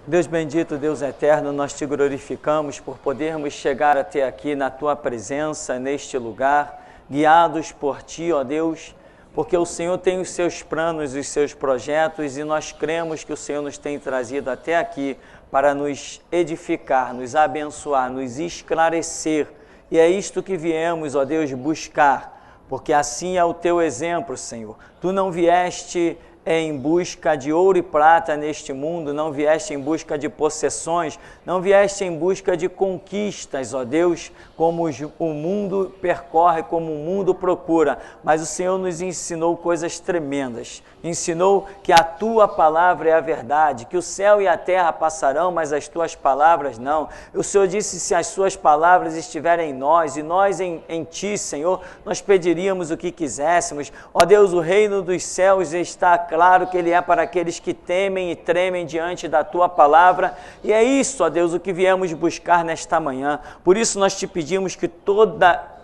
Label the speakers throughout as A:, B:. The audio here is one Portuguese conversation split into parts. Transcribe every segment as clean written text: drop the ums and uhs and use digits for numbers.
A: Deus bendito, Deus eterno, nós te glorificamos por podermos chegar até aqui na tua presença, neste lugar, guiados por ti, ó Deus, porque o Senhor tem os seus planos, os seus projetos, e nós cremos que o Senhor nos tem trazido até aqui para nos edificar, nos abençoar, nos esclarecer. E é isto que viemos, ó Deus, buscar, porque assim é o teu exemplo, Senhor. Tu não vieste em busca de ouro e prata neste mundo, não vieste em busca de possessões, não vieste em busca de conquistas, ó Deus, como o mundo percorre, como o mundo procura, mas o Senhor nos ensinou coisas tremendas, ensinou que a tua palavra é a verdade, que o céu e a terra passarão, mas as tuas palavras não. O Senhor disse, se as suas palavras estiverem em nós e nós em ti, Senhor, nós pediríamos o que quiséssemos. Ó Deus, o reino dos céus está claro que ele é para aqueles que temem e tremem diante da tua palavra, e é isso, ó Deus, o que viemos buscar nesta manhã. Por isso nós te pedimos que toda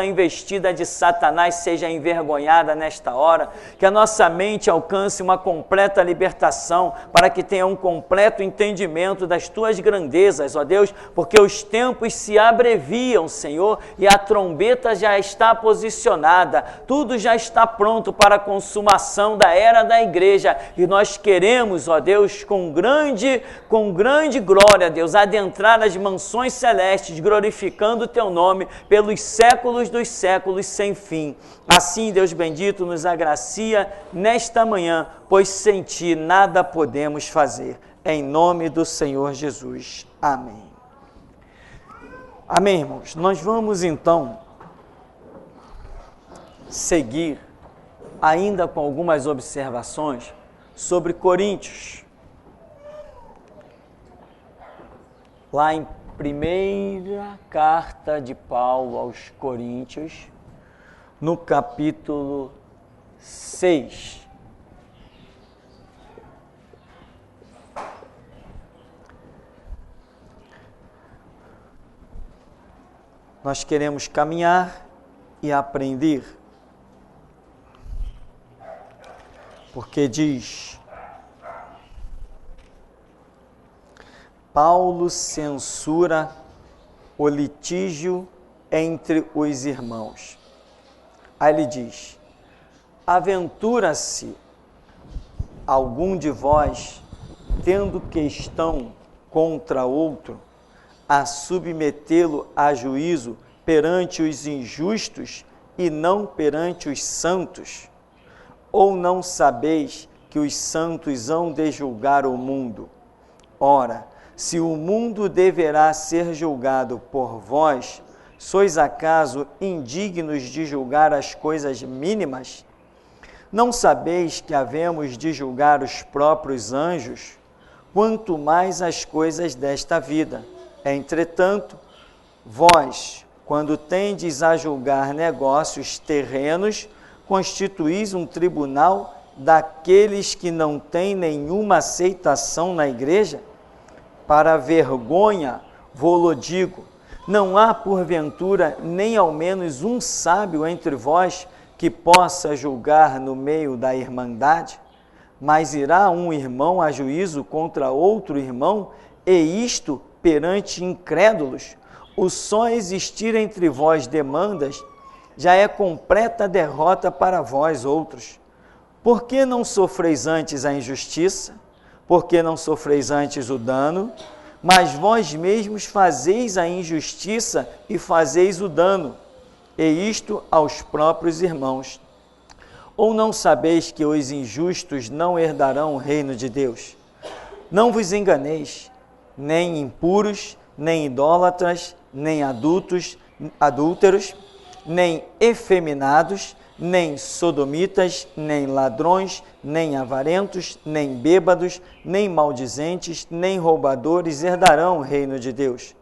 A: a investida de Satanás seja envergonhada nesta hora, que a nossa mente alcance uma completa libertação, para que tenha um completo entendimento das tuas grandezas, ó Deus, porque os tempos se abreviam, Senhor, e a trombeta já está posicionada, tudo já está pronto para a consumação da era da igreja, e nós queremos, ó Deus, com grande glória, Deus, adentrar as mansões celestes, glorificando o teu nome pelos séculos dos séculos sem fim. Assim, Deus bendito, nos agracia nesta manhã, pois sem ti nada podemos fazer. Em nome do Senhor Jesus. Amém. Amém, irmãos. Nós vamos então seguir ainda com algumas observações sobre Coríntios. Lá em primeira carta de Paulo aos Coríntios, no capítulo 6. Nós queremos caminhar e aprender, porque diz: Paulo censura o litígio entre os irmãos. Aí ele diz: aventura-se algum de vós, tendo questão contra outro, a submetê-lo a juízo perante os injustos e não perante os santos? Ou não sabeis que os santos hão de julgar o mundo? Ora, se o mundo deverá ser julgado por vós, sois acaso indignos de julgar as coisas mínimas? Não sabeis que havemos de julgar os próprios anjos? Quanto mais as coisas desta vida. Entretanto, vós, quando tendes a julgar negócios terrenos, constituís um tribunal daqueles que não têm nenhuma aceitação na igreja? Para vergonha, vô-lo digo, não há porventura nem ao menos um sábio entre vós que possa julgar no meio da irmandade? Mas irá um irmão a juízo contra outro irmão, e isto perante incrédulos? O só existir entre vós demandas já é completa derrota para vós outros. Por que não sofreis antes a injustiça? Por que não sofreis antes o dano? Mas vós mesmos fazeis a injustiça e fazeis o dano, e isto aos próprios irmãos. Ou não sabeis que os injustos não herdarão o reino de Deus? Não vos enganeis, nem impuros, nem idólatras, nem adúlteros, nem efeminados, nem sodomitas, nem ladrões, nem avarentos, nem bêbados, nem maldizentes, nem roubadores herdarão o reino de Deus.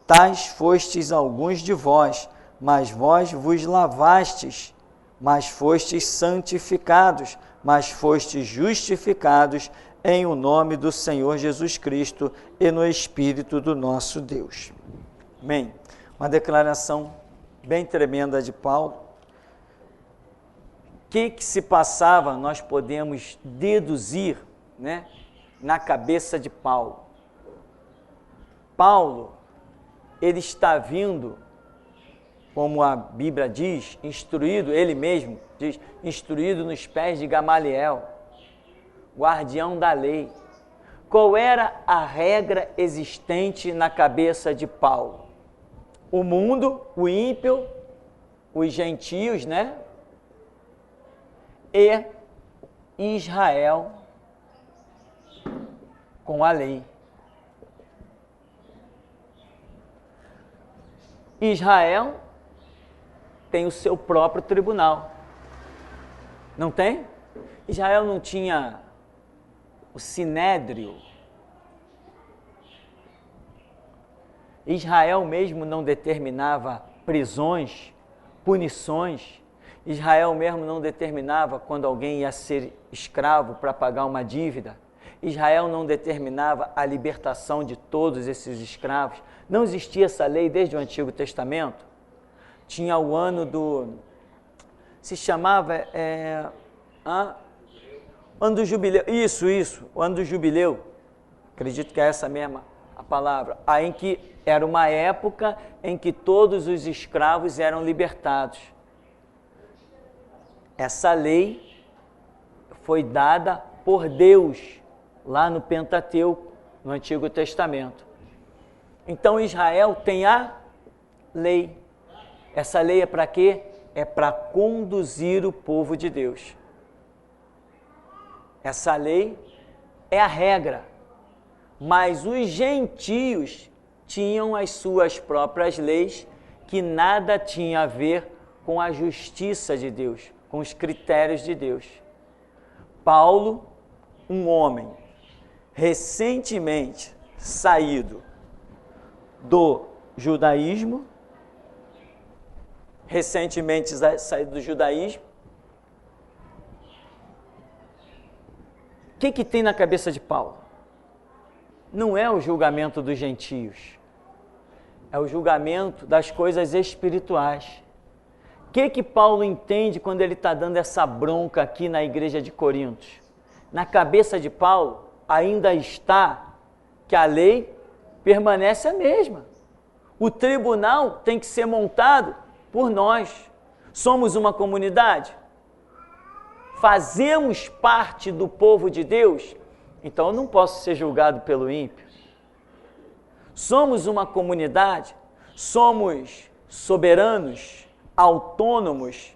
A: Tais fostes alguns de vós, mas vós vos lavastes, mas fostes santificados, mas fostes justificados em o nome do Senhor Jesus Cristo e no Espírito do nosso Deus. Amém. Uma declaração bem tremenda de Paulo. O que se passava, nós podemos deduzir, né, na cabeça de Paulo. Paulo, ele está vindo, como a Bíblia diz, instruído, ele mesmo diz, instruído nos pés de Gamaliel, guardião da lei. Qual era a regra existente na cabeça de Paulo? O mundo, o ímpio, os gentios, né? E Israel com a lei. Israel tem o seu próprio tribunal. Não tem? Israel não tinha o sinédrio. Israel mesmo não determinava prisões, punições. Israel mesmo não determinava quando alguém ia ser escravo para pagar uma dívida. Israel não determinava a libertação de todos esses escravos. Não existia essa lei desde o Antigo Testamento. Tinha o ano do... se chamava... ano do jubileu. Isso, o ano do jubileu. Acredito que é essa mesma a palavra. Aí em que era uma época em que todos os escravos eram libertados. Essa lei foi dada por Deus lá no Pentateuco, no Antigo Testamento. Então Israel tem a lei. Essa lei é para quê? É para conduzir o povo de Deus. Essa lei é a regra. Mas os gentios tinham as suas próprias leis que nada tinha a ver com a justiça de Deus, com os critérios de Deus. Paulo, um homem recentemente saído do judaísmo, o que tem na cabeça de Paulo? Não é o julgamento dos gentios, é o julgamento das coisas espirituais. O que Paulo entende quando ele está dando essa bronca aqui na igreja de Corinto? Na cabeça de Paulo ainda está que a lei permanece a mesma. O tribunal tem que ser montado por nós. Somos uma comunidade? Fazemos parte do povo de Deus? Então eu não posso ser julgado pelo ímpio. Somos uma comunidade? Somos soberanos? Autônomos?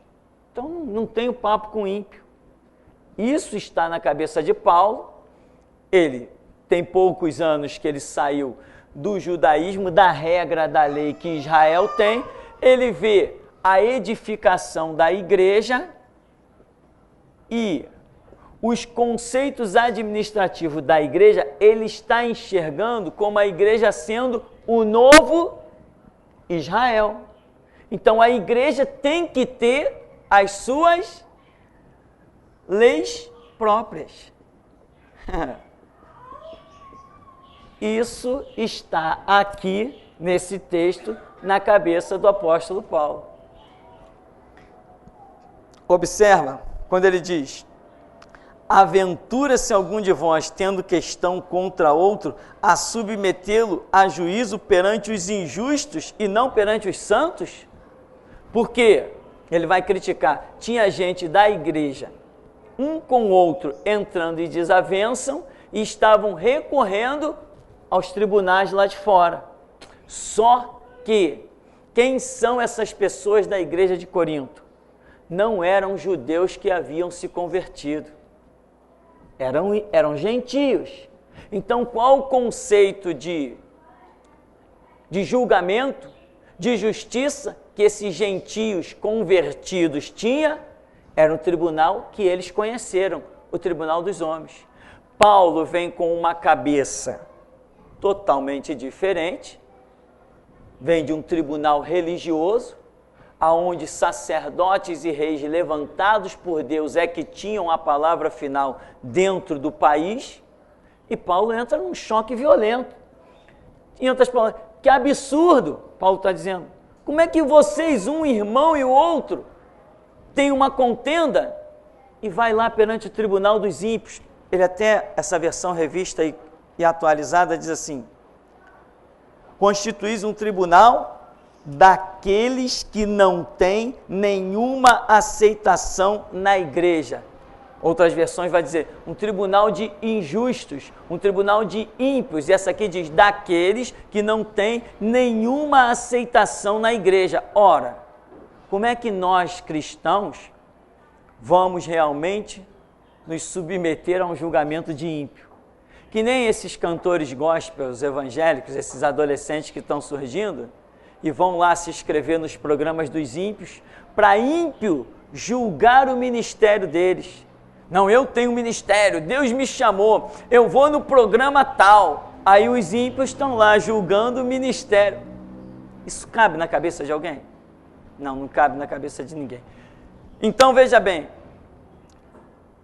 A: Então não tenho papo com ímpio. Isso está na cabeça de Paulo. Ele tem poucos anos que ele saiu do judaísmo, da regra da lei que Israel tem. Ele vê a edificação da igreja e os conceitos administrativos da igreja, ele está enxergando como a igreja sendo o novo Israel. Então a igreja tem que ter as suas leis próprias. Isso está aqui nesse texto na cabeça do apóstolo Paulo. Observa quando ele diz: aventura-se algum de vós, tendo questão contra outro, a submetê-lo a juízo perante os injustos e não perante os santos? Porque ele vai criticar, tinha gente da igreja, um com o outro entrando em desavenção e estavam recorrendo aos tribunais lá de fora. Só que quem são essas pessoas da igreja de Corinto? Não eram judeus que haviam se convertido. Eram gentios. Então, qual o conceito de julgamento, de justiça que esses gentios convertidos tinham? Era um tribunal que eles conheceram, o tribunal dos homens. Paulo vem com uma cabeça totalmente diferente, vem de um tribunal religioso, aonde sacerdotes e reis levantados por Deus é que tinham a palavra final dentro do país, e Paulo entra num choque violento. Em outras palavras, que absurdo, Paulo está dizendo. Como é que vocês, um irmão e o outro, têm uma contenda e vai lá perante o tribunal dos ímpios? Ele até, essa versão revista e atualizada diz assim: constituís um tribunal daqueles que não têm nenhuma aceitação na igreja. Outras versões vai dizer, um tribunal de injustos, um tribunal de ímpios. E essa aqui diz, daqueles que não têm nenhuma aceitação na igreja. Ora, como é que nós, cristãos, vamos realmente nos submeter a um julgamento de ímpio? Que nem esses cantores gospels evangélicos, esses adolescentes que estão surgindo, e vão lá se inscrever nos programas dos ímpios, para ímpio julgar o ministério deles. Não, eu tenho ministério, Deus me chamou, eu vou no programa tal. Aí os ímpios estão lá julgando o ministério. Isso cabe na cabeça de alguém? Não, não cabe na cabeça de ninguém. Então veja bem,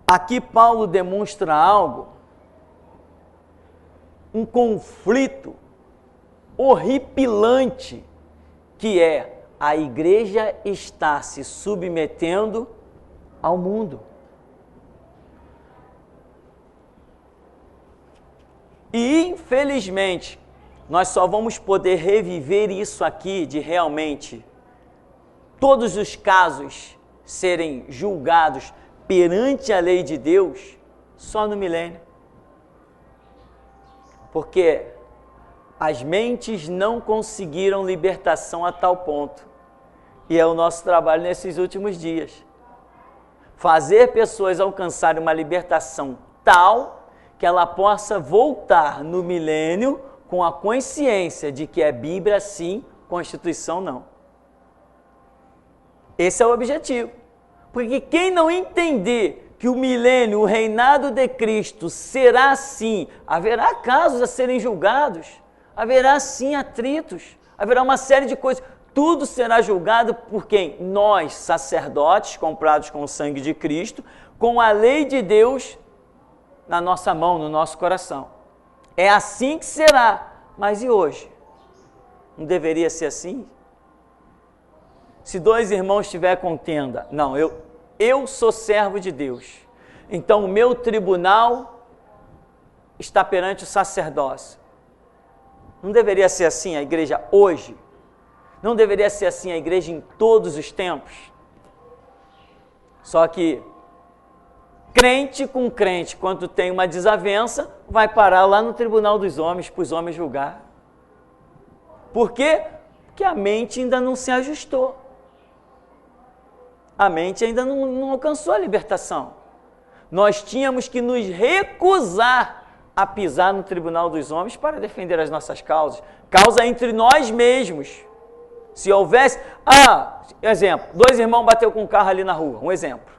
A: aqui Paulo demonstra algo, um conflito horripilante, que é a igreja está se submetendo ao mundo. E, infelizmente, nós só vamos poder reviver isso aqui de realmente todos os casos serem julgados perante a lei de Deus só no milênio. Porque as mentes não conseguiram libertação a tal ponto. E é o nosso trabalho nesses últimos dias. Fazer pessoas alcançarem uma libertação tal que ela possa voltar no milênio com a consciência de que é Bíblia sim, Constituição não. Esse é o objetivo. Porque quem não entender que o milênio, o reinado de Cristo será assim, haverá casos a serem julgados, haverá sim atritos, haverá uma série de coisas, tudo será julgado por quem? Nós, sacerdotes, comprados com o sangue de Cristo, com a lei de Deus na nossa mão, no nosso coração. É assim que será. Mas e hoje? Não deveria ser assim? Se dois irmãos tiver contenda, não, eu sou servo de Deus, então o meu tribunal está perante o sacerdócio. Não deveria ser assim a igreja hoje? Não deveria ser assim a igreja em todos os tempos? Só que crente com crente, quando tem uma desavença, vai parar lá no tribunal dos homens, para os homens julgar. Por quê? Porque a mente ainda não se ajustou. A mente ainda não alcançou a libertação. Nós tínhamos que nos recusar a pisar no tribunal dos homens para defender as nossas causas. Causa entre nós mesmos. Se houvesse... exemplo, dois irmãos bateu com um carro ali na rua, um exemplo.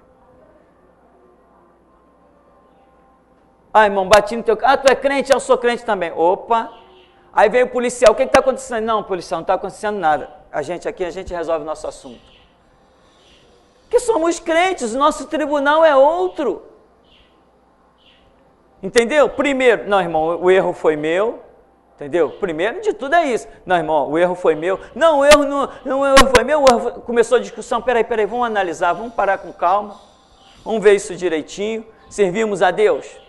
A: Irmão, bati no teu carro. Tu é crente? Eu sou crente também. Opa! Aí veio o policial. O que está acontecendo? Não, policial, não está acontecendo nada. A gente resolve o nosso assunto. Que somos crentes, o nosso tribunal é outro. Entendeu? Primeiro, não, irmão, o erro foi meu. Entendeu? Primeiro de tudo é isso. Não, irmão, o erro foi meu. Não, o erro foi meu. Começou a discussão. Peraí, vamos analisar, vamos parar com calma. Vamos ver isso direitinho. Servimos a Deus?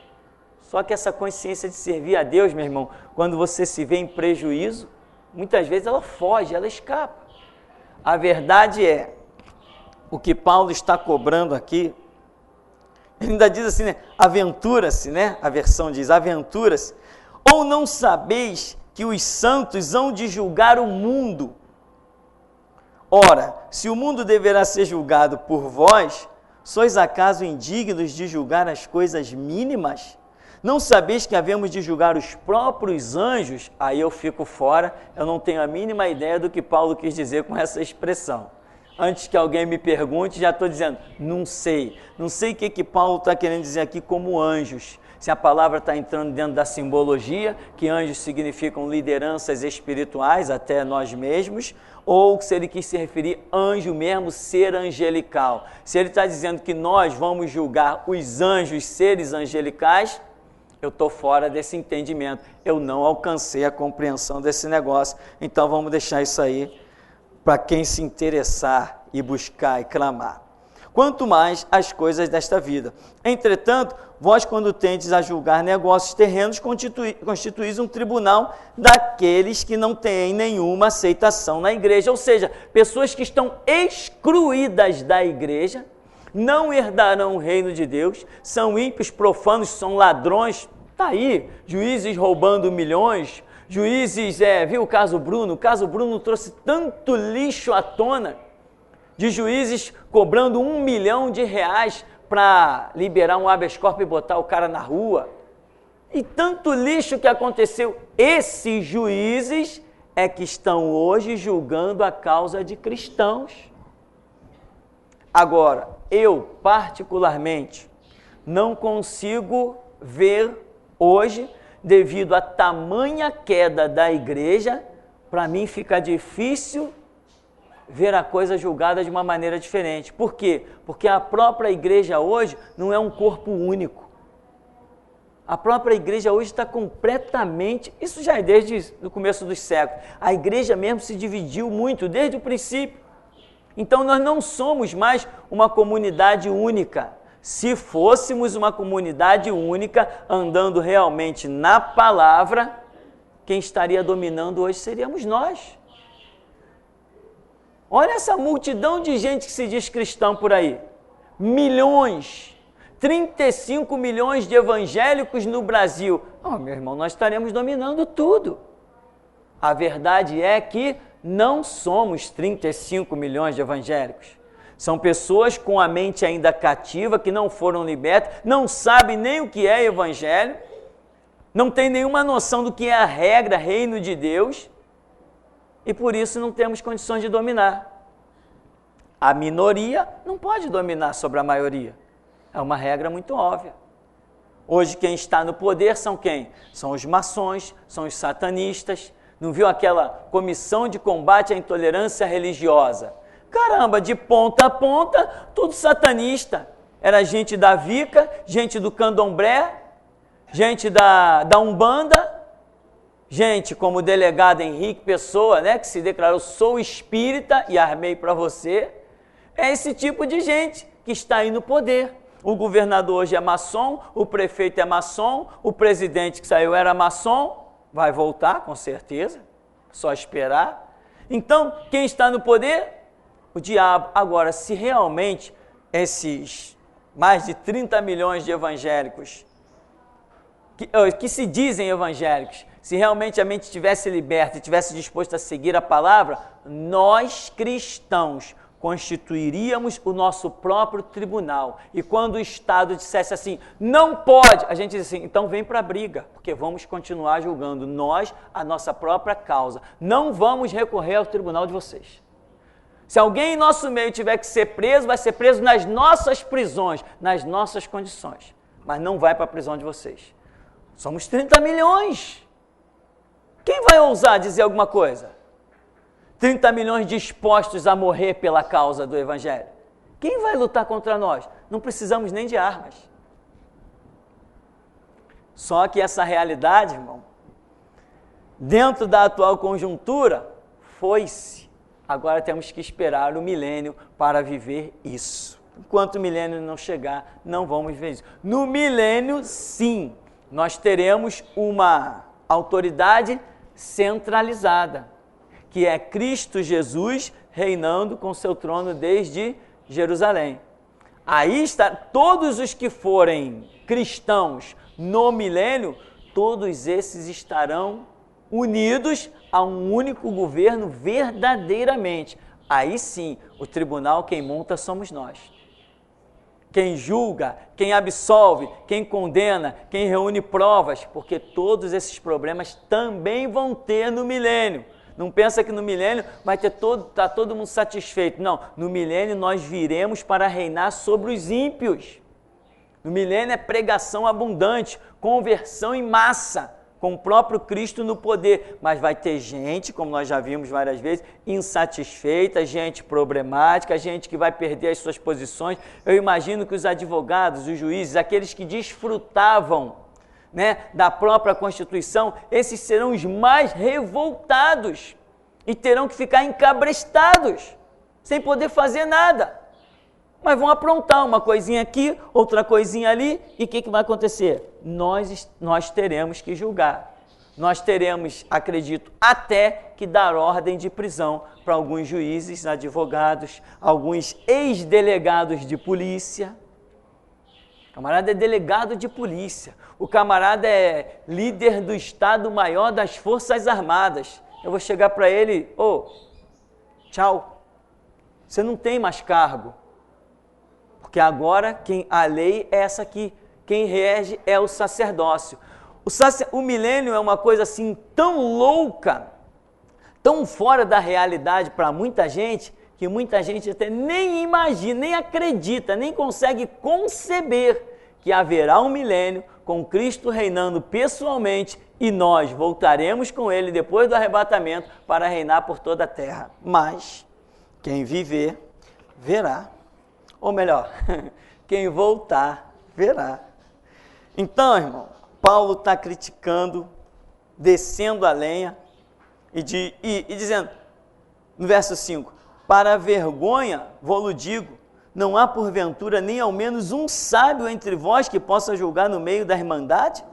A: Só que essa consciência de servir a Deus, meu irmão, quando você se vê em prejuízo, muitas vezes ela foge, ela escapa. A verdade é, o que Paulo está cobrando aqui, ele ainda diz assim, né? Aventura-se, né? A versão diz, aventura-se. Ou não sabeis que os santos hão de julgar o mundo? Ora, se o mundo deverá ser julgado por vós, sois acaso indignos de julgar as coisas mínimas? Não sabeis que havemos de julgar os próprios anjos? Aí eu fico fora, eu não tenho a mínima ideia do que Paulo quis dizer com essa expressão. Antes que alguém me pergunte, já estou dizendo, não sei. Não sei o que Paulo está querendo dizer aqui como anjos. Se a palavra está entrando dentro da simbologia, que anjos significam lideranças espirituais, até nós mesmos, ou se ele quis se referir anjo mesmo, ser angelical. Se ele está dizendo que nós vamos julgar os anjos, seres angelicais, eu estou fora desse entendimento. Eu não alcancei a compreensão desse negócio. Então vamos deixar isso aí para quem se interessar e buscar e clamar. quanto mais as coisas desta vida. Entretanto, vós, quando tendes a julgar negócios terrenos, constituís um tribunal daqueles que não têm nenhuma aceitação na igreja, ou seja, pessoas que estão excluídas da igreja, não herdarão o reino de Deus, são ímpios, profanos, são ladrões. Está aí, juízes roubando milhões, juízes, viu o caso Bruno? O caso Bruno trouxe tanto lixo à tona, de juízes cobrando R$1 milhão para liberar um habeas corpus e botar o cara na rua. E tanto lixo que aconteceu. Esses juízes é que estão hoje julgando a causa de cristãos. Agora, eu particularmente não consigo ver hoje, devido à tamanha queda da igreja, para mim fica difícil ver a coisa julgada de uma maneira diferente. Por quê? Porque a própria igreja hoje não é um corpo único. A própria igreja hoje está completamente, isso já é desde o começo dos séculos, a igreja mesmo se dividiu muito desde o princípio. Então nós não somos mais uma comunidade única. Se fôssemos uma comunidade única, andando realmente na palavra, quem estaria dominando hoje seríamos nós. Olha essa multidão de gente que se diz cristão por aí. Milhões, 35 milhões de evangélicos no Brasil. Meu irmão, nós estaremos dominando tudo. A verdade é que não somos 35 milhões de evangélicos. São pessoas com a mente ainda cativa, que não foram libertas, não sabem nem o que é evangelho, não tem nenhuma noção do que é a regra, reino de Deus, e por isso não temos condições de dominar. A minoria não pode dominar sobre a maioria. É uma regra muito óbvia. Hoje quem está no poder são quem? São os maçons, são os satanistas. Não viu aquela comissão de combate à intolerância religiosa? Caramba, de ponta a ponta, tudo satanista. Era gente da Vica, gente do Candomblé, gente da Umbanda, gente como o delegado Henrique Pessoa, que se declarou, sou espírita e armei para você. É esse tipo de gente que está aí no poder. O governador hoje é maçom, o prefeito é maçom, o presidente que saiu era maçom, vai voltar com certeza, só esperar. Então, quem está no poder? O diabo. Agora, se realmente esses mais de 30 milhões de evangélicos, que se dizem evangélicos, se realmente a mente estivesse liberta e estivesse disposta a seguir a palavra, nós cristãos constituiríamos o nosso próprio tribunal. E quando o Estado dissesse assim, não pode, a gente diz assim, então vem para a briga, porque vamos continuar julgando nós a nossa própria causa. Não vamos recorrer ao tribunal de vocês. Se alguém em nosso meio tiver que ser preso, vai ser preso nas nossas prisões, nas nossas condições. Mas não vai para a prisão de vocês. Somos 30 milhões. Quem vai ousar dizer alguma coisa? 30 milhões dispostos a morrer pela causa do Evangelho. Quem vai lutar contra nós? Não precisamos nem de armas. Só que essa realidade, irmão, dentro da atual conjuntura, foi-se. Agora temos que esperar o milênio para viver isso. Enquanto o milênio não chegar, não vamos ver isso. No milênio, sim, nós teremos uma autoridade centralizada, que é Cristo Jesus reinando com seu trono desde Jerusalém. Aí está, todos os que forem cristãos no milênio, todos esses estarão unidos a um único governo verdadeiramente. Aí sim, o tribunal quem monta somos nós. Quem julga, quem absolve, quem condena, quem reúne provas, porque todos esses problemas também vão ter no milênio. Não pensa que no milênio vai ter tá todo mundo satisfeito. Não, no milênio nós viremos para reinar sobre os ímpios. No milênio é pregação abundante, conversão em massa, com o próprio Cristo no poder. Mas vai ter gente, como nós já vimos várias vezes, insatisfeita, gente problemática, gente que vai perder as suas posições. Eu imagino que os advogados, os juízes, aqueles que desfrutavam da própria Constituição, esses serão os mais revoltados e terão que ficar encabrestados, sem poder fazer nada. mas vão aprontar uma coisinha aqui, outra coisinha ali, e o que vai acontecer? Nós teremos que julgar. Nós teremos, acredito, até que dar ordem de prisão para alguns juízes, advogados, alguns ex-delegados de polícia. O camarada é delegado de polícia, o camarada é líder do Estado-Maior das Forças Armadas. Eu vou chegar para ele, tchau, você não tem mais cargo, porque agora a lei é essa aqui, quem rege é o sacerdócio. O milênio é uma coisa assim tão louca, tão fora da realidade para muita gente, que muita gente até nem imagina, nem acredita, nem consegue conceber que haverá um milênio com Cristo reinando pessoalmente e nós voltaremos com Ele depois do arrebatamento para reinar por toda a terra. Mas quem viver, verá. Ou melhor, quem voltar, verá. Então, irmão, Paulo está criticando, descendo a lenha e dizendo, no verso 5, para a vergonha, vou-lo digo, não há porventura nem ao menos um sábio entre vós que possa julgar no meio da irmandade?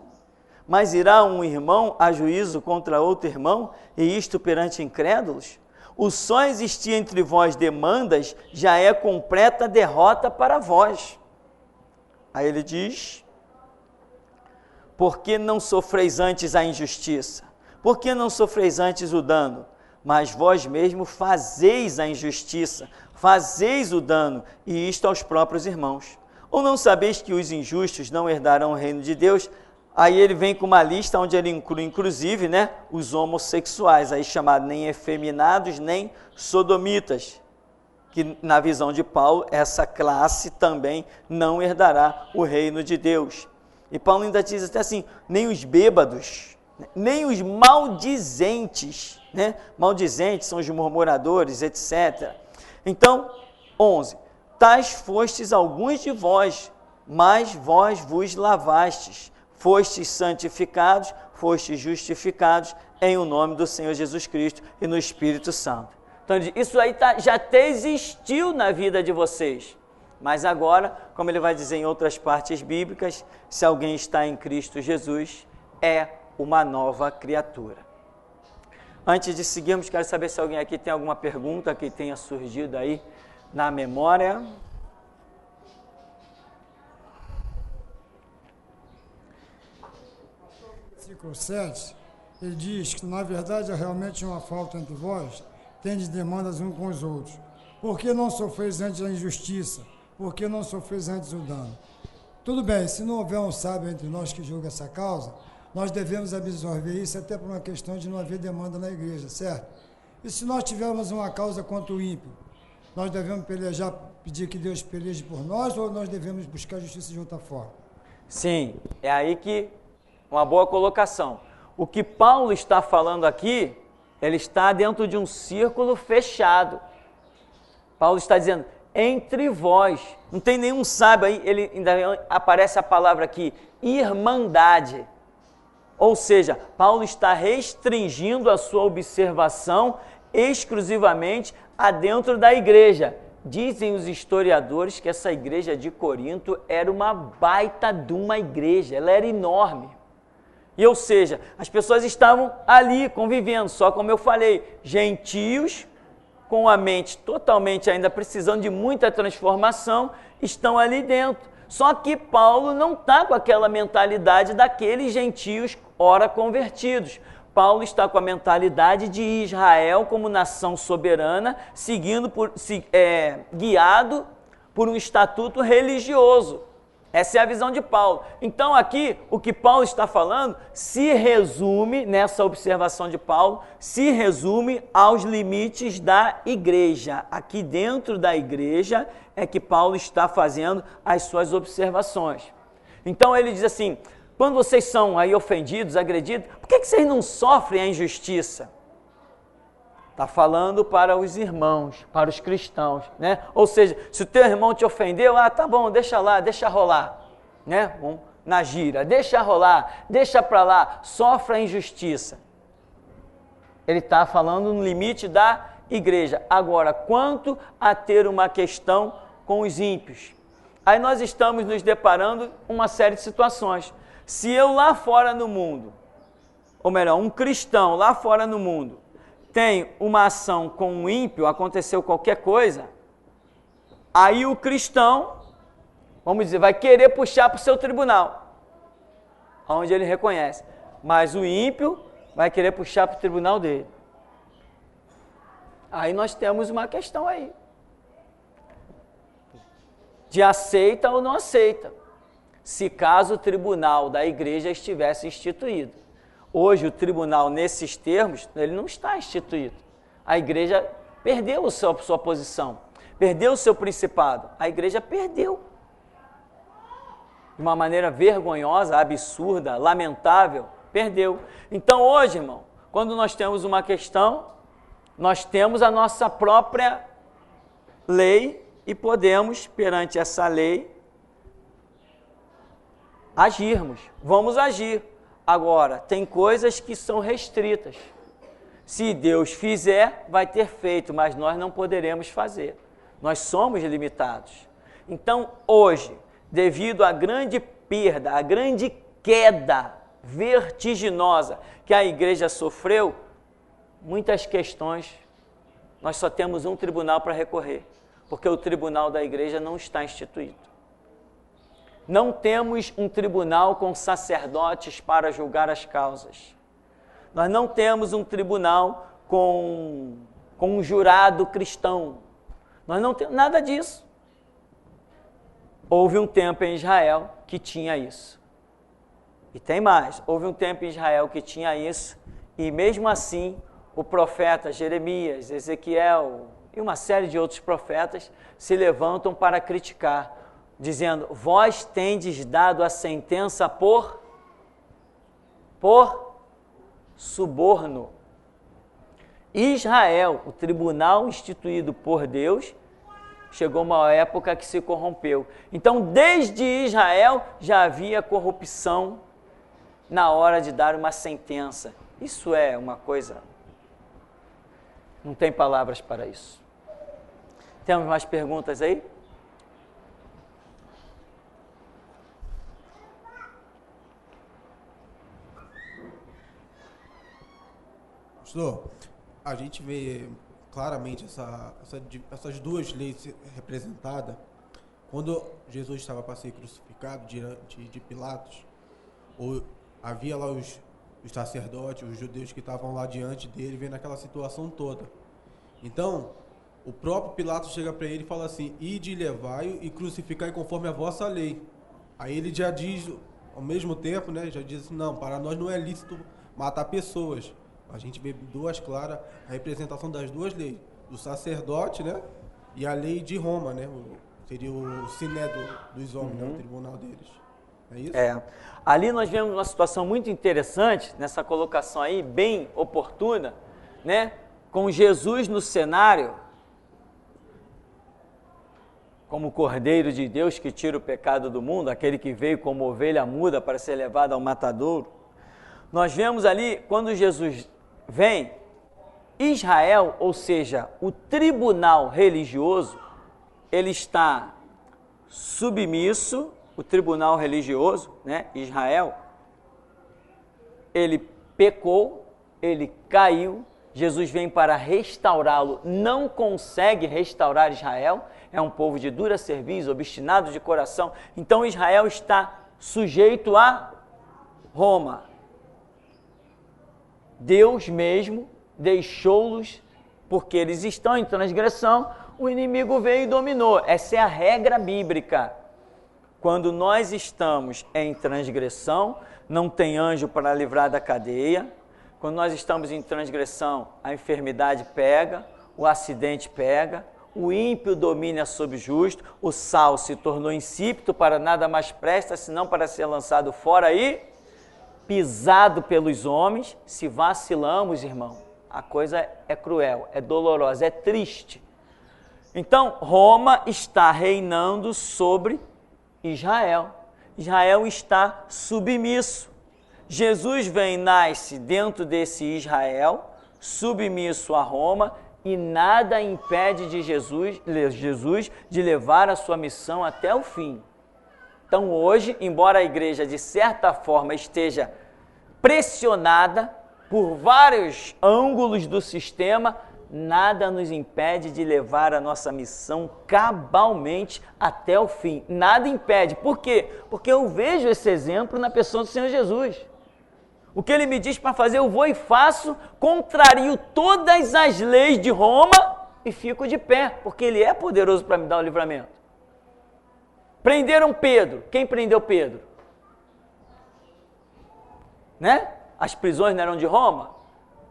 A: Mas irá um irmão a juízo contra outro irmão, e isto perante incrédulos? O só existir entre vós demandas já é completa derrota para vós. Aí ele diz, por que não sofreis antes a injustiça? Por que não sofreis antes o dano? Mas vós mesmo fazeis a injustiça, fazeis o dano, e isto aos próprios irmãos. Ou não sabeis que os injustos não herdarão o reino de Deus? Aí ele vem com uma lista onde ele inclui, inclusive, os homossexuais, aí chamados nem efeminados, nem sodomitas, que na visão de Paulo, essa classe também não herdará o reino de Deus. E Paulo ainda diz até assim, nem os bêbados, nem os maldizentes, maldizentes são os murmuradores, etc. Então, 11, tais fostes alguns de vós, mas vós vos lavastes, fostes santificados, fostes justificados em o nome do Senhor Jesus Cristo e no Espírito Santo. Então, isso aí já até existiu na vida de vocês, mas agora, como ele vai dizer em outras partes bíblicas, se alguém está em Cristo Jesus, é uma nova criatura. Antes de seguirmos, quero saber se alguém aqui tem alguma pergunta que tenha surgido aí na memória.
B: Versículo 7, ele diz que na verdade há realmente uma falta entre vós, tendes demandas uns com os outros. Por que não sofreis antes a injustiça? Por que não sofreis antes o dano? Tudo bem, se não houver um sábio entre nós que julgue essa causa, nós devemos absorver isso até por uma questão de não haver demanda na igreja, certo? E se nós tivermos uma causa contra o ímpio, nós devemos pelejar, pedir que Deus peleje por nós, ou nós devemos buscar justiça de outra forma?
A: Sim, é aí que uma boa colocação. O que Paulo está falando aqui, ele está dentro de um círculo fechado. Paulo está dizendo, entre vós, não tem nenhum sábio aí, ele ainda aparece a palavra aqui, irmandade. Ou seja, Paulo está restringindo a sua observação exclusivamente a dentro da igreja. Dizem os historiadores que essa igreja de Corinto era uma baita de uma igreja, ela era enorme. E, ou seja, as pessoas estavam ali convivendo, só como eu falei, gentios com a mente totalmente ainda precisando de muita transformação, estão ali dentro. Só que Paulo não está com aquela mentalidade daqueles gentios ora convertidos. Paulo está com a mentalidade de Israel como nação soberana, guiado por um estatuto religioso. Essa é a visão de Paulo. Então aqui, o que Paulo está falando se resume, nessa observação de Paulo, se resume aos limites da igreja. Aqui dentro da igreja é que Paulo está fazendo as suas observações. Então ele diz assim, quando vocês são aí ofendidos, agredidos, por que vocês não sofrem a injustiça? Está falando para os irmãos, para os cristãos, Ou seja, se o teu irmão te ofendeu, tá bom, deixa lá, deixa rolar, na gira, deixa rolar, deixa para lá, sofre a injustiça. Ele está falando no limite da igreja. Agora, quanto a ter uma questão com os ímpios. Aí nós estamos nos deparando com uma série de situações. Se eu lá fora no mundo, ou melhor, um cristão lá fora no mundo, tem uma ação com um ímpio, aconteceu qualquer coisa, aí o cristão, vamos dizer, vai querer puxar para o seu tribunal, onde ele reconhece. Mas o ímpio vai querer puxar para o tribunal dele. Aí nós temos uma questão aí. De aceita ou não aceita. Se caso o tribunal da igreja estivesse instituído. Hoje o tribunal, nesses termos, ele não está instituído. A igreja perdeu sua posição, perdeu o seu principado. A igreja perdeu. De uma maneira vergonhosa, absurda, lamentável, perdeu. Então hoje, irmão, quando nós temos uma questão, nós temos a nossa própria lei e podemos, perante essa lei, agirmos. Vamos agir. Agora, tem coisas que são restritas. Se Deus fizer, vai ter feito, mas nós não poderemos fazer. Nós somos limitados. Então, hoje, devido à grande perda, à grande queda vertiginosa que a igreja sofreu, muitas questões, nós só temos um tribunal para recorrer, porque o tribunal da igreja não está instituído. Não temos um tribunal com sacerdotes para julgar as causas. Nós não temos um tribunal com um jurado cristão. Nós não temos nada disso. Houve um tempo em Israel que tinha isso. E tem mais. Houve um tempo em Israel que tinha isso. E mesmo assim, o profeta Jeremias, Ezequiel e uma série de outros profetas se levantam para criticar, dizendo, vós tendes dado a sentença por suborno. Israel, o tribunal instituído por Deus, chegou uma época que se corrompeu. Então, desde Israel, já havia corrupção na hora de dar uma sentença. Isso é uma coisa... Não tem palavras para isso. Temos mais perguntas aí?
C: Pastor, a gente vê claramente essas duas leis representadas. Quando Jesus estava para ser crucificado diante de Pilatos, havia lá os sacerdotes, os judeus que estavam lá diante dele, vendo aquela situação toda. Então, o próprio Pilatos chega para ele e fala assim, ide e levai-o e crucificai conforme a vossa lei. Aí ele já diz, ao mesmo tempo, né, já diz assim, não, para nós não é lícito matar pessoas. A gente vê duas claras, a representação das duas leis, do sacerdote, né, e a lei de Roma, né, seria o sinédrio dos homens, né, o tribunal deles. É isso?
A: É. Ali nós vemos uma situação muito interessante, nessa colocação aí, bem oportuna, né, com Jesus no cenário, como Cordeiro de Deus que tira o pecado do mundo, aquele que veio como ovelha muda para ser levado ao matadouro. Nós vemos ali, quando Jesus vem, Israel, ou seja, o tribunal religioso, ele está submisso, o tribunal religioso, né, Israel, ele pecou, ele caiu, Jesus vem para restaurá-lo, não consegue restaurar Israel, é um povo de dura cerviz, obstinado de coração, então Israel está sujeito a Roma. Deus mesmo deixou-los, porque eles estão em transgressão, o inimigo veio e dominou. Essa é a regra bíblica. Quando nós estamos em transgressão, não tem anjo para livrar da cadeia. Quando nós estamos em transgressão, a enfermidade pega, o acidente pega, o ímpio domina sobre o justo, o sal se tornou insípido, para nada mais presta, senão para ser lançado fora e pisado pelos homens. Se vacilamos, irmão, a coisa é cruel, é dolorosa, é triste. Então, Roma está reinando sobre Israel. Israel está submisso. Jesus vem, nasce dentro desse Israel, submisso a Roma, e nada impede de Jesus de levar a sua missão até o fim. Então hoje, embora a igreja de certa forma esteja pressionada por vários ângulos do sistema, nada nos impede de levar a nossa missão cabalmente até o fim. Nada impede. Por quê? Porque eu vejo esse exemplo na pessoa do Senhor Jesus. O que ele me diz para fazer, eu vou e faço, contrario todas as leis de Roma e fico de pé, porque ele é poderoso para me dar o livramento. Prenderam Pedro. Quem prendeu Pedro? Né? As prisões não eram de Roma?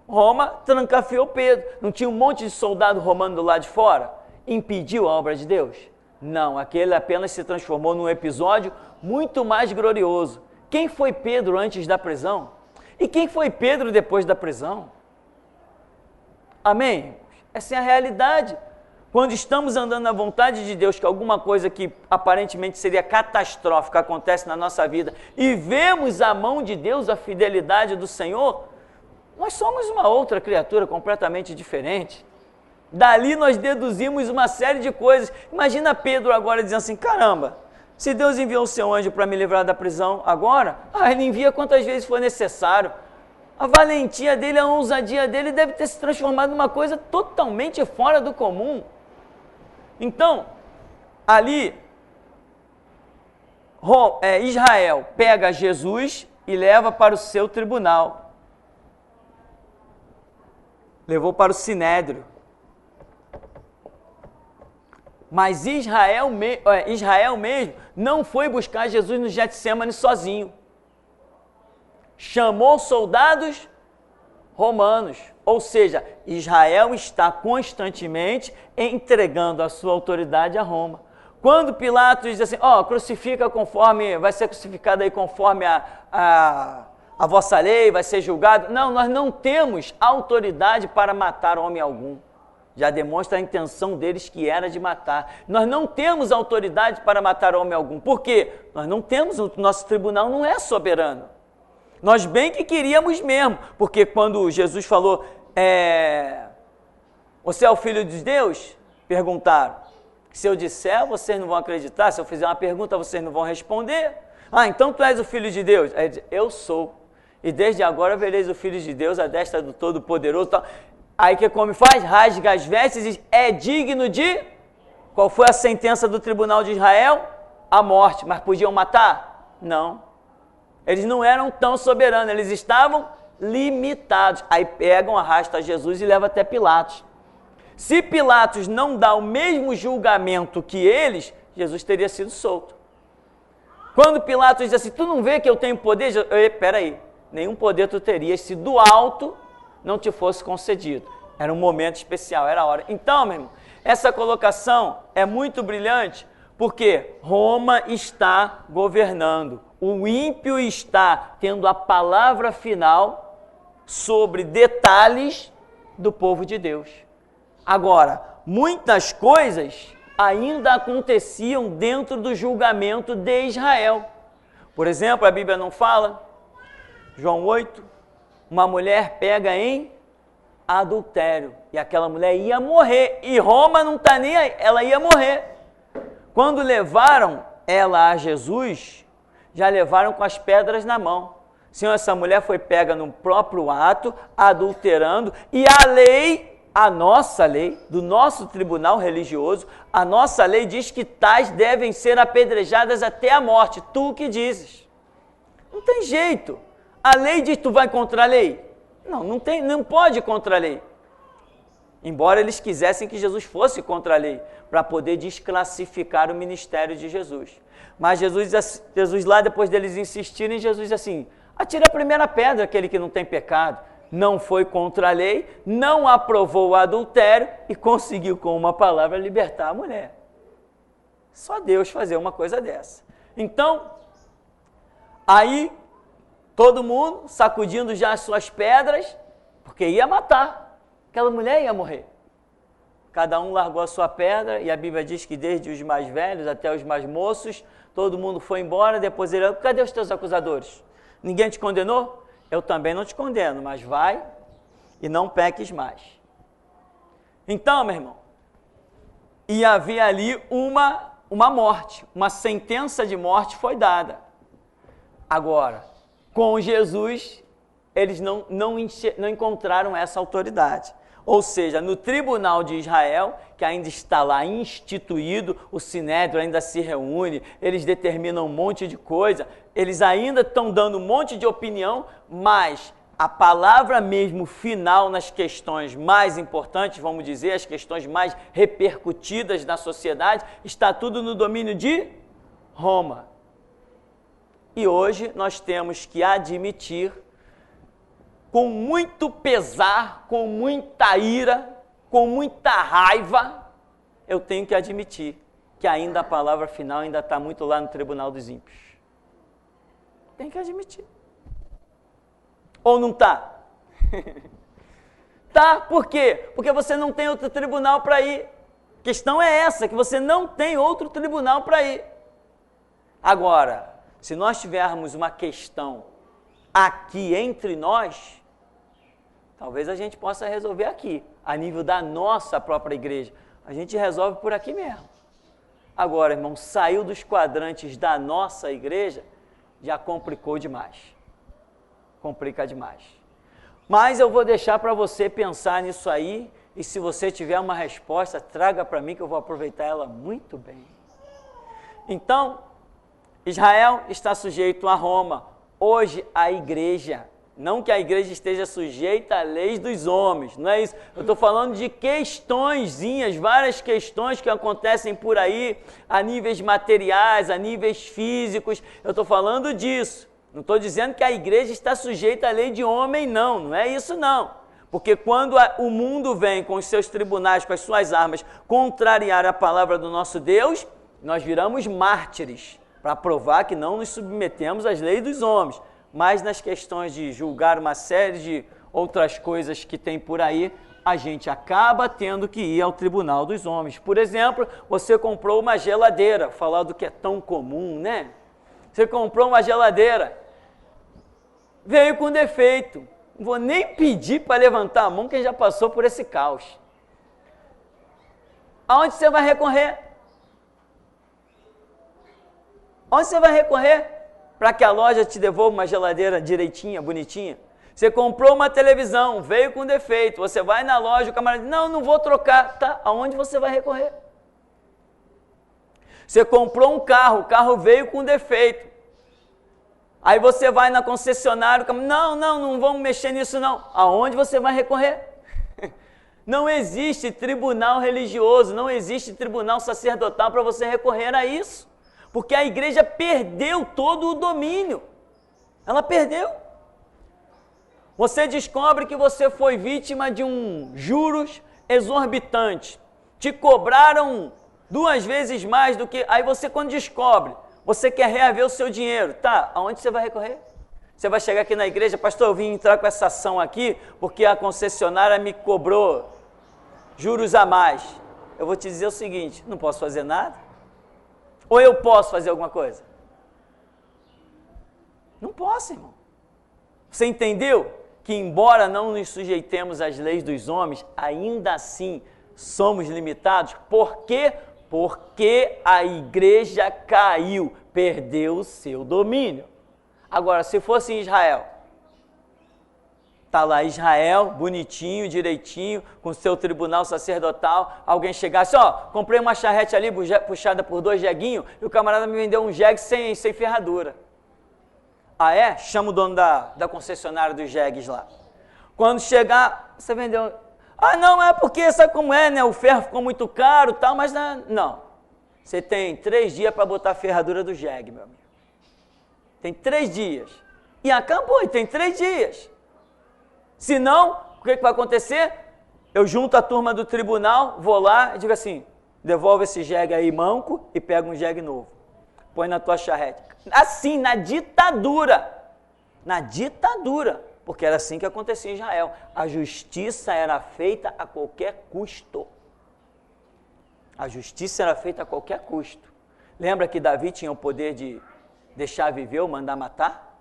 A: Roma trancafiou Pedro. Não tinha um monte de soldado romano do lado de fora? Impediu a obra de Deus? Não, aquele apenas se transformou num episódio muito mais glorioso. Quem foi Pedro antes da prisão? E quem foi Pedro depois da prisão? Amém? Essa é a realidade. Quando estamos andando na vontade de Deus, que alguma coisa que aparentemente seria catastrófica acontece na nossa vida, e vemos a mão de Deus, a fidelidade do Senhor, nós somos uma outra criatura completamente diferente. Dali nós deduzimos uma série de coisas. Imagina Pedro agora dizendo assim, caramba, se Deus enviou o seu anjo para me livrar da prisão agora, ele envia quantas vezes for necessário. A valentia dele, a ousadia dele deve ter se transformado numa coisa totalmente fora do comum. Então, ali, Israel pega Jesus e leva para o seu tribunal. Levou para o Sinédrio. Mas Israel mesmo não foi buscar Jesus no Getsêmani sozinho. Chamou soldados romanos. Ou seja, Israel está constantemente entregando a sua autoridade a Roma. Quando Pilatos diz assim, crucifica conforme, vai ser crucificado aí conforme a vossa lei, vai ser julgado. Não, nós não temos autoridade para matar homem algum. Já demonstra a intenção deles que era de matar. Nós não temos autoridade para matar homem algum. Por quê? Nós não temos, o nosso tribunal não é soberano. Nós bem que queríamos mesmo, porque quando Jesus falou, você é o Filho de Deus? Perguntaram. Se eu disser, vocês não vão acreditar. Se eu fizer uma pergunta, vocês não vão responder. Então tu és o Filho de Deus? Aí ele diz, eu sou. E desde agora vereis o Filho de Deus, a destra do Todo-Poderoso. Aí que como faz? Rasga as vestes e diz, é digno de... Qual foi a sentença do tribunal de Israel? A morte. Mas podiam matar? Não. Eles não eram tão soberanos, eles estavam limitados. Aí pegam, arrastam Jesus e levam até Pilatos. Se Pilatos não dá o mesmo julgamento que eles, Jesus teria sido solto. Quando Pilatos diz assim, tu não vê que eu tenho poder? Peraí, nenhum poder tu terias se do alto não te fosse concedido. Era um momento especial, era a hora. Então, meu irmão, essa colocação é muito brilhante, porque Roma está governando. O ímpio está tendo a palavra final sobre detalhes do povo de Deus. Agora, muitas coisas ainda aconteciam dentro do julgamento de Israel. Por exemplo, a Bíblia não fala, João 8, uma mulher pega em adultério, e aquela mulher ia morrer, e Roma não está nem aí, ela ia morrer. Quando levaram ela a Jesus, já levaram com as pedras na mão. Senhor, essa mulher foi pega no próprio ato, adulterando, e a lei, a nossa lei, do nosso tribunal religioso, a nossa lei diz que tais devem ser apedrejadas até a morte. Tu que dizes? Não tem jeito. A lei diz, tu vai contra a lei? Não pode ir contra a lei. Embora eles quisessem que Jesus fosse contra a lei, para poder desclassificar o ministério de Jesus. Mas Jesus lá, depois deles insistirem, Jesus diz assim, atira a primeira pedra, aquele que não tem pecado. Não foi contra a lei, não aprovou o adultério e conseguiu com uma palavra libertar a mulher. Só Deus fazer uma coisa dessa. Então, aí, todo mundo sacudindo já as suas pedras, porque ia matar, aquela mulher ia morrer. Cada um largou a sua pedra, e a Bíblia diz que desde os mais velhos até os mais moços, todo mundo foi embora, depois ele, cadê os teus acusadores? Ninguém te condenou? Eu também não te condeno, mas vai e não peques mais. Então, meu irmão, ia haver ali uma morte, uma sentença de morte foi dada. Agora, com Jesus, eles não encontraram essa autoridade. Ou seja, no tribunal de Israel, que ainda está lá instituído, o Sinédrio ainda se reúne, eles determinam um monte de coisa, eles ainda estão dando um monte de opinião, mas a palavra mesmo final nas questões mais importantes, vamos dizer, as questões mais repercutidas na sociedade, está tudo no domínio de Roma. E hoje nós temos que admitir, com muito pesar, com muita ira, com muita raiva, eu tenho que admitir que ainda a palavra final ainda está muito lá no tribunal dos ímpios. Tem que admitir. Ou não está? Tá, por quê? Porque você não tem outro tribunal para ir. A questão é essa, que você não tem outro tribunal para ir. Agora, se nós tivermos uma questão aqui entre nós, talvez a gente possa resolver aqui, a nível da nossa própria igreja. A gente resolve por aqui mesmo. Agora, irmão, saiu dos quadrantes da nossa igreja, já complicou demais. Complica demais. Mas eu vou deixar para você pensar nisso aí, e se você tiver uma resposta, traga para mim que eu vou aproveitar ela muito bem. Então, Israel está sujeito a Roma. Hoje, a igreja, não que a igreja esteja sujeita às leis dos homens, não é isso. Eu estou falando de questõezinhas, várias questões que acontecem por aí, a níveis materiais, a níveis físicos, eu estou falando disso. Não estou dizendo que a igreja está sujeita à lei de homem, não é isso não. Porque quando o mundo vem com os seus tribunais, com as suas armas, contrariar a palavra do nosso Deus, nós viramos mártires, para provar que não nos submetemos às leis dos homens. Mas nas questões de julgar uma série de outras coisas que tem por aí, a gente acaba tendo que ir ao tribunal dos homens. Por exemplo, você comprou uma geladeira, falar do que é tão comum, né? Você comprou uma geladeira, veio com defeito. Não vou nem pedir para levantar a mão, quem já passou por esse caos. Aonde você vai recorrer? Onde você vai recorrer para que a loja te devolva uma geladeira direitinha, bonitinha? Você comprou uma televisão, veio com defeito, você vai na loja, o camarada diz, não vou trocar. Tá, aonde você vai recorrer? Você comprou um carro, o carro veio com defeito. Aí você vai na concessionária, não vamos mexer nisso não. Aonde você vai recorrer? Não existe tribunal religioso, não existe tribunal sacerdotal para você recorrer a isso. Porque a igreja perdeu todo o domínio. Ela perdeu. Você descobre que você foi vítima de juros exorbitantes. Te cobraram 2 vezes mais do que... Aí você, quando descobre, você quer reaver o seu dinheiro. Tá, aonde você vai recorrer? Você vai chegar aqui na igreja, pastor, eu vim entrar com essa ação aqui porque a concessionária me cobrou juros a mais. Eu vou te dizer o seguinte, não posso fazer nada. Ou eu posso fazer alguma coisa? Não posso, irmão. Você entendeu que, embora não nos sujeitemos às leis dos homens, ainda assim somos limitados? Por quê? Porque a igreja caiu, perdeu o seu domínio. Agora, se fosse em Israel, está lá Israel, bonitinho, direitinho, com seu tribunal sacerdotal, alguém chegasse, comprei uma charrete ali, puxada por 2 jeguinhos, e o camarada me vendeu um jegue sem ferradura. Ah é? Chama o dono da concessionária dos jegues lá. Quando chegar, você vendeu... não, é porque, sabe como é, né? O ferro ficou muito caro e tal, mas não. Você tem 3 dias para botar a ferradura do jegue, meu amigo. Tem 3 dias. E acabou, e tem 3 dias. Se não, o que vai acontecer? Eu junto a turma do tribunal, vou lá e digo assim, devolve esse jegue aí manco e pega um jegue novo. Põe na tua charrete. Assim, na ditadura. Na ditadura. Porque era assim que acontecia em Israel. A justiça era feita a qualquer custo. A justiça era feita a qualquer custo. Lembra que Davi tinha o poder de deixar viver ou mandar matar?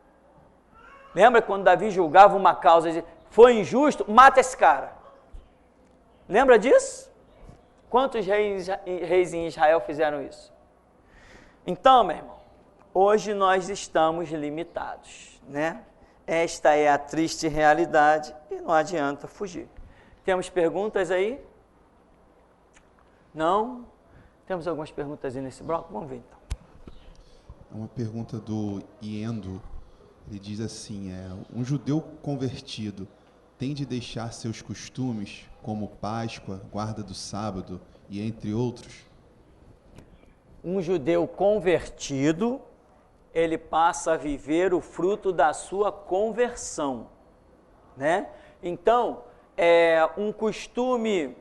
A: Lembra quando Davi julgava uma causa e dizia, foi injusto, mata esse cara. Lembra disso? Quantos reis em Israel fizeram isso? Então, meu irmão, hoje nós estamos limitados, né? Esta é a triste realidade e não adianta fugir. Temos perguntas aí? Não? Temos algumas perguntas aí nesse bloco? Vamos ver então.
D: Uma pergunta do Iendo. Ele diz assim, um judeu convertido tem de deixar seus costumes, como Páscoa, guarda do sábado e entre outros?
A: Um judeu convertido, ele passa a viver o fruto da sua conversão, né? Então, um costume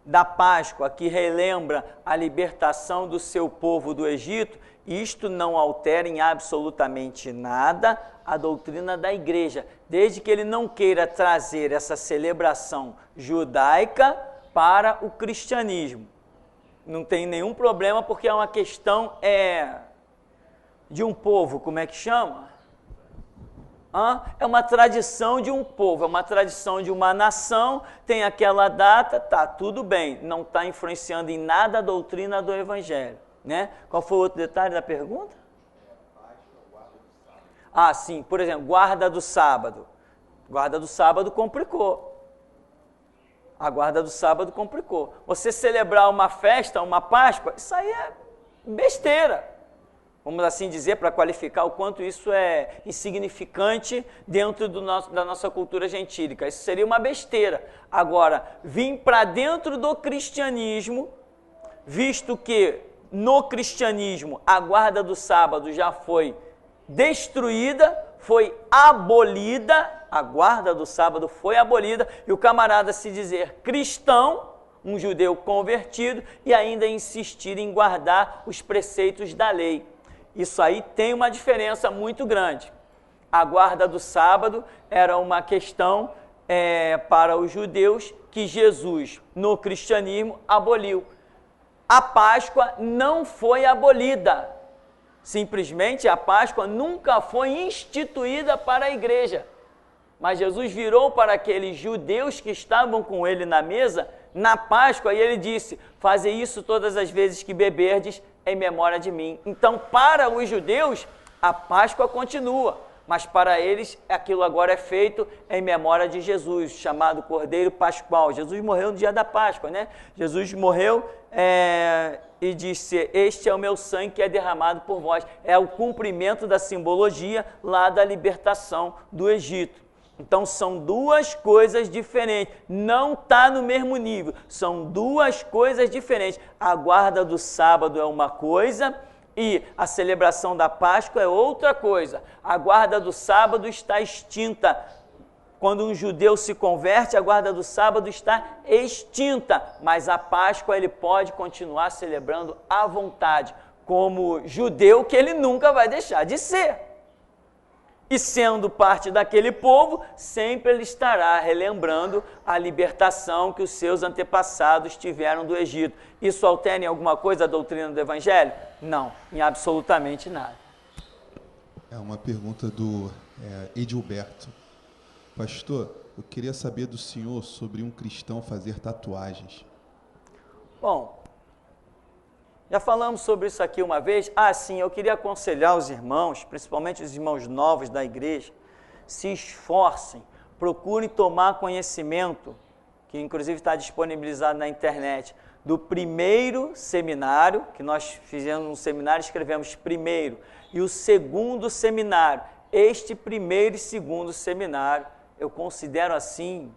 A: da Páscoa que relembra a libertação do seu povo do Egito, isto não altera em absolutamente nada a doutrina da igreja, desde que ele não queira trazer essa celebração judaica para o cristianismo. Não tem nenhum problema, porque é uma questão de um povo, como é que chama? É uma tradição de um povo, é uma tradição de uma nação, tem aquela data, tá, tudo bem, não está influenciando em nada a doutrina do Evangelho, né? Qual foi o outro detalhe da pergunta? Sim, por exemplo, guarda do sábado. Guarda do sábado complicou. A guarda do sábado complicou. Você celebrar uma festa, uma Páscoa, isso aí é besteira. Vamos assim dizer, para qualificar o quanto isso é insignificante dentro da nossa cultura gentílica. Isso seria uma besteira. Agora, vir para dentro do cristianismo, visto que no cristianismo a guarda do sábado já foi destruída, foi abolida, a guarda do sábado foi abolida, e o camarada se dizer cristão, um judeu convertido, e ainda insistir em guardar os preceitos da lei. Isso aí tem uma diferença muito grande. A guarda do sábado era uma questão para os judeus que Jesus, no cristianismo, aboliu. A Páscoa não foi abolida. Simplesmente a Páscoa nunca foi instituída para a igreja. Mas Jesus virou para aqueles judeus que estavam com ele na mesa, na Páscoa, e ele disse: fazei isso todas as vezes que beberdes, em memória de mim. Então, para os judeus, a Páscoa continua, mas para eles, aquilo agora é feito em memória de Jesus, chamado Cordeiro Pascual. Jesus morreu no dia da Páscoa, né? Jesus morreu e disse: este é o meu sangue que é derramado por vós. É o cumprimento da simbologia lá da libertação do Egito. Então, são duas coisas diferentes, não está no mesmo nível, são duas coisas diferentes. A guarda do sábado é uma coisa e a celebração da Páscoa é outra coisa. A guarda do sábado está extinta. Quando um judeu se converte, a guarda do sábado está extinta, mas a Páscoa ele pode continuar celebrando à vontade, como judeu que ele nunca vai deixar de ser. E sendo parte daquele povo, sempre ele estará relembrando a libertação que os seus antepassados tiveram do Egito. Isso altera em alguma coisa a doutrina do Evangelho? Não, em absolutamente nada.
D: É uma pergunta do Edilberto. Pastor, eu queria saber do senhor sobre um cristão fazer tatuagens.
A: Bom, já falamos sobre isso aqui uma vez. Sim, eu queria aconselhar os irmãos, principalmente os irmãos novos da igreja, se esforcem, procurem tomar conhecimento, que inclusive está disponibilizado na internet, do primeiro seminário, que nós fizemos um seminário, escrevemos primeiro, e o segundo seminário. Este primeiro e segundo seminário, eu considero assim,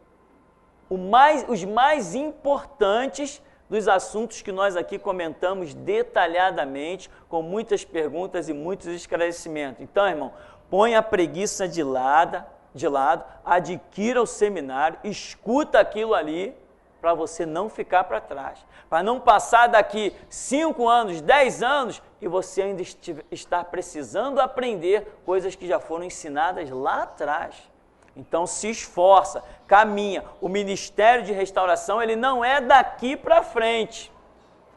A: os mais importantes dos assuntos que nós aqui comentamos detalhadamente, com muitas perguntas e muitos esclarecimentos. Então, irmão, põe a preguiça de lado, adquira o seminário, escuta aquilo ali, para você não ficar para trás, para não passar daqui 5 anos, 10 anos, e você ainda estar precisando aprender coisas que já foram ensinadas lá atrás. Então, se esforça, caminha. O Ministério de Restauração, ele não é daqui para frente.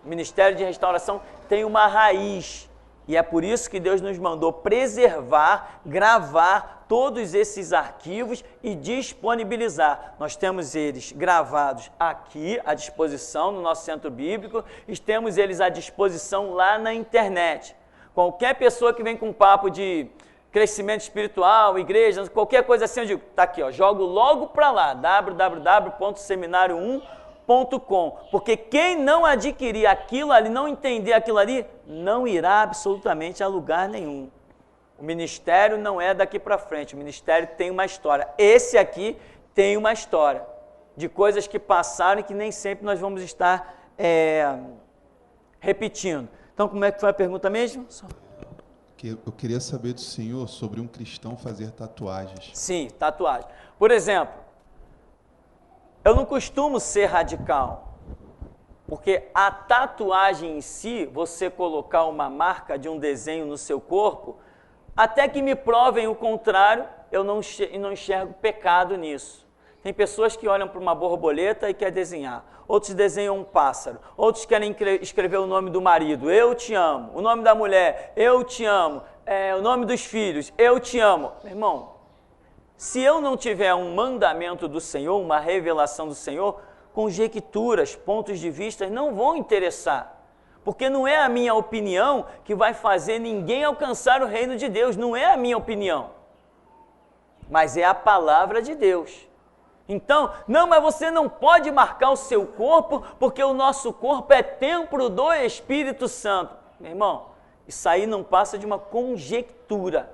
A: O Ministério de Restauração tem uma raiz. E é por isso que Deus nos mandou preservar, gravar todos esses arquivos e disponibilizar. Nós temos eles gravados aqui à disposição no nosso centro bíblico e temos eles à disposição lá na internet. Qualquer pessoa que vem com papo de crescimento espiritual, igreja, qualquer coisa assim, eu digo, tá aqui, ó, jogo logo para lá, www.seminario1.com, porque quem não adquirir aquilo ali, não entender aquilo ali, não irá absolutamente a lugar nenhum. O ministério não é daqui para frente, o ministério tem uma história. Esse aqui tem uma história de coisas que passaram e que nem sempre nós vamos estar repetindo. Então, como é que foi a pergunta mesmo?
D: Eu queria saber do senhor sobre um cristão fazer tatuagens.
A: Sim, tatuagem. Por exemplo, eu não costumo ser radical, porque a tatuagem em si, você colocar uma marca de um desenho no seu corpo, até que me provem o contrário, eu não enxergo pecado nisso. Tem pessoas que olham para uma borboleta e querem desenhar. Outros desenham um pássaro. Outros querem escrever o nome do marido, eu te amo. O nome da mulher, eu te amo. O nome dos filhos, eu te amo. Meu irmão, se eu não tiver um mandamento do Senhor, uma revelação do Senhor, conjecturas, pontos de vista não vão interessar. Porque não é a minha opinião que vai fazer ninguém alcançar o reino de Deus. Não é a minha opinião. Mas é a palavra de Deus. Então, não, mas você não pode marcar o seu corpo, porque o nosso corpo é templo do Espírito Santo. Meu irmão, isso aí não passa de uma conjectura,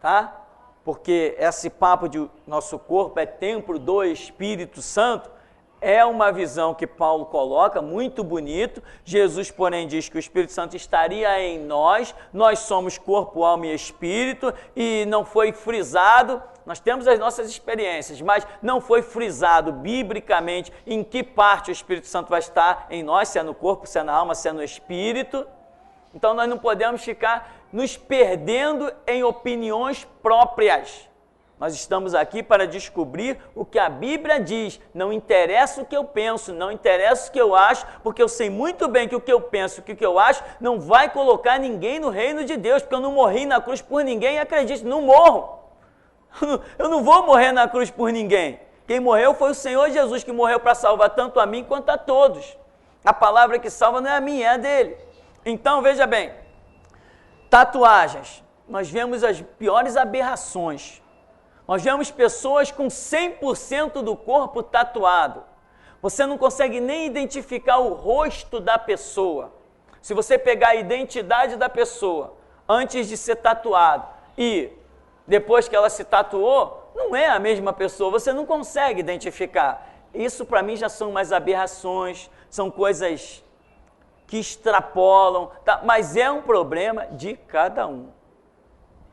A: tá? Porque esse papo de nosso corpo é templo do Espírito Santo é uma visão que Paulo coloca, muito bonito. Jesus, porém, diz que o Espírito Santo estaria em nós, nós somos corpo, alma e espírito, e não foi frisado, nós temos as nossas experiências, mas não foi frisado biblicamente em que parte o Espírito Santo vai estar em nós, se é no corpo, se é na alma, se é no espírito. Então nós não podemos ficar nos perdendo em opiniões próprias. Nós estamos aqui para descobrir o que a Bíblia diz. Não interessa o que eu penso, não interessa o que eu acho, porque eu sei muito bem que o que eu penso, o que eu acho, não vai colocar ninguém no reino de Deus, porque eu não morri na cruz por ninguém, e acredite, não morro. Eu não vou morrer na cruz por ninguém. Quem morreu foi o Senhor Jesus, que morreu para salvar tanto a mim quanto a todos. A palavra que salva não é a minha, é a dele. Então, veja bem, tatuagens. Nós vemos as piores aberrações. Nós vemos pessoas com 100% do corpo tatuado. Você não consegue nem identificar o rosto da pessoa. Se você pegar a identidade da pessoa antes de ser tatuado e depois que ela se tatuou, não é a mesma pessoa, você não consegue identificar. Isso para mim já são mais aberrações, são coisas que extrapolam, tá? Mas é um problema de cada um.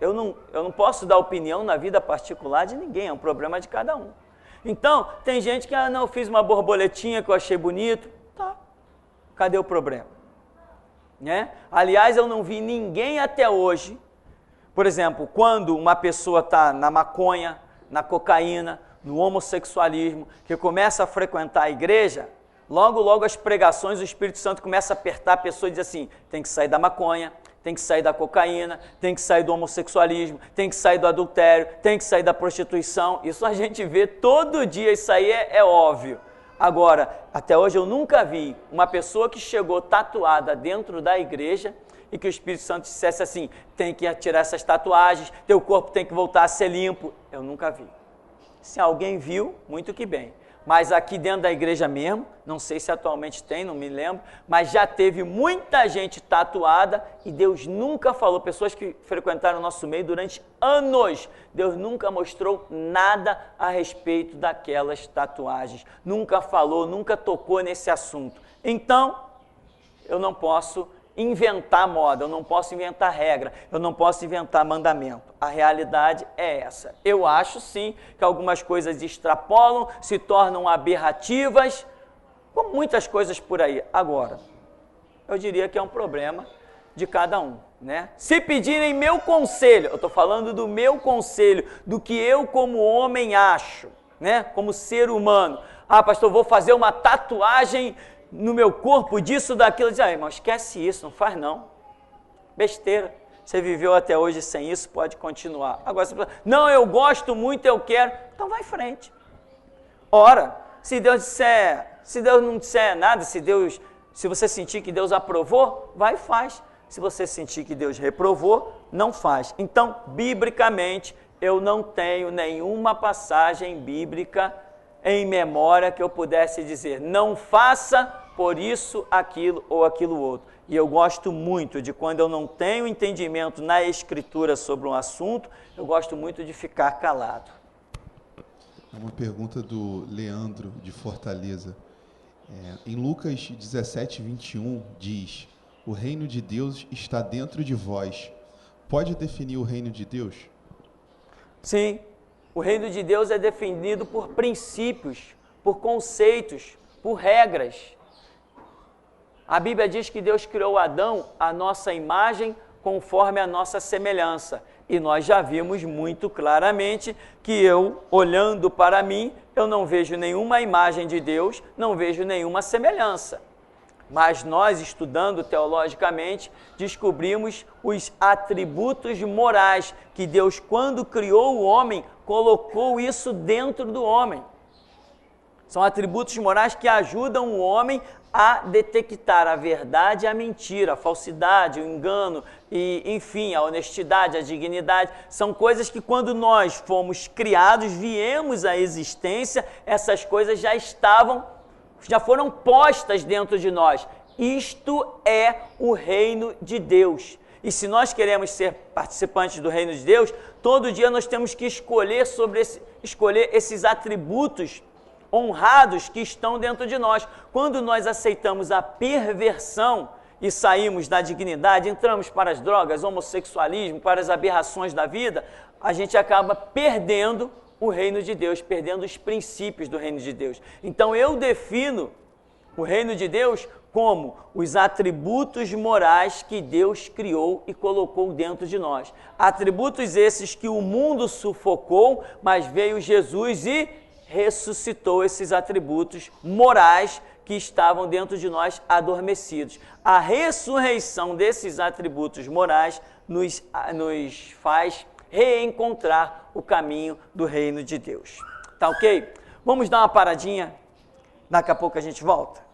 A: Eu não posso dar opinião na vida particular de ninguém, é um problema de cada um. Então, tem gente que, não, eu fiz uma borboletinha que eu achei bonito, tá, cadê o problema? Né? Aliás, eu não vi ninguém até hoje, por exemplo, quando uma pessoa está na maconha, na cocaína, no homossexualismo, que começa a frequentar a igreja, logo as pregações, o Espírito Santo começa a apertar a pessoa e diz assim, tem que sair da maconha, tem que sair da cocaína, tem que sair do homossexualismo, tem que sair do adultério, tem que sair da prostituição. Isso a gente vê todo dia, isso aí é óbvio. Agora, até hoje eu nunca vi uma pessoa que chegou tatuada dentro da igreja e que o Espírito Santo dissesse assim, tem que tirar essas tatuagens, teu corpo tem que voltar a ser limpo. Eu nunca vi. Se alguém viu, muito que bem. Mas aqui dentro da igreja mesmo, não sei se atualmente tem, não me lembro, mas já teve muita gente tatuada e Deus nunca falou, pessoas que frequentaram o nosso meio durante anos, Deus nunca mostrou nada a respeito daquelas tatuagens, nunca falou, nunca tocou nesse assunto. Então, eu não posso inventar moda, eu não posso inventar regra, eu não posso inventar mandamento. A realidade é essa. Eu acho sim que algumas coisas extrapolam, se tornam aberrativas, como muitas coisas por aí. Agora, eu diria que é um problema de cada um, né? Se pedirem meu conselho, eu estou falando do meu conselho, do que eu como homem acho, né? Como ser humano. Ah, pastor, vou fazer uma tatuagem no meu corpo, disso, daquilo, irmão, esquece isso, não faz não, besteira, você viveu até hoje sem isso, pode continuar. Agora, você fala, não, eu gosto muito, eu quero, então vai em frente. Ora, se Deus não disser nada, se você sentir que Deus aprovou, vai e faz. Se você sentir que Deus reprovou, não faz. Então, biblicamente, eu não tenho nenhuma passagem bíblica em memória que eu pudesse dizer, não faça por isso, aquilo ou aquilo outro. E eu gosto muito de quando eu não tenho entendimento na Escritura sobre um assunto, eu gosto muito de ficar calado.
D: Uma pergunta do Leandro, de Fortaleza. Em Lucas 17, 21, diz, o reino de Deus está dentro de vós. Pode definir o reino de Deus?
A: Sim, o reino de Deus é definido por princípios, por conceitos, por regras. A Bíblia diz que Deus criou Adão à nossa imagem, conforme a nossa semelhança. E nós já vimos muito claramente que eu, olhando para mim, eu não vejo nenhuma imagem de Deus, não vejo nenhuma semelhança. Mas nós, estudando teologicamente, descobrimos os atributos morais que Deus, quando criou o homem, colocou isso dentro do homem. São atributos morais que ajudam o homem a detectar a verdade e a mentira, a falsidade, o engano, e, enfim, a honestidade, a dignidade. São coisas que quando nós fomos criados, viemos à existência, essas coisas já foram postas dentro de nós. Isto é o reino de Deus. E se nós queremos ser participantes do reino de Deus, todo dia nós temos que escolher esses atributos honrados que estão dentro de nós. Quando nós aceitamos a perversão e saímos da dignidade, entramos para as drogas, homossexualismo, para as aberrações da vida, a gente acaba perdendo o reino de Deus, perdendo os princípios do reino de Deus. Então eu defino o reino de Deus como os atributos morais que Deus criou e colocou dentro de nós. Atributos esses que o mundo sufocou, mas veio Jesus e ressuscitou esses atributos morais que estavam dentro de nós adormecidos. A ressurreição desses atributos morais nos faz reencontrar o caminho do reino de Deus. Tá ok? Vamos dar uma paradinha, daqui a pouco a gente volta.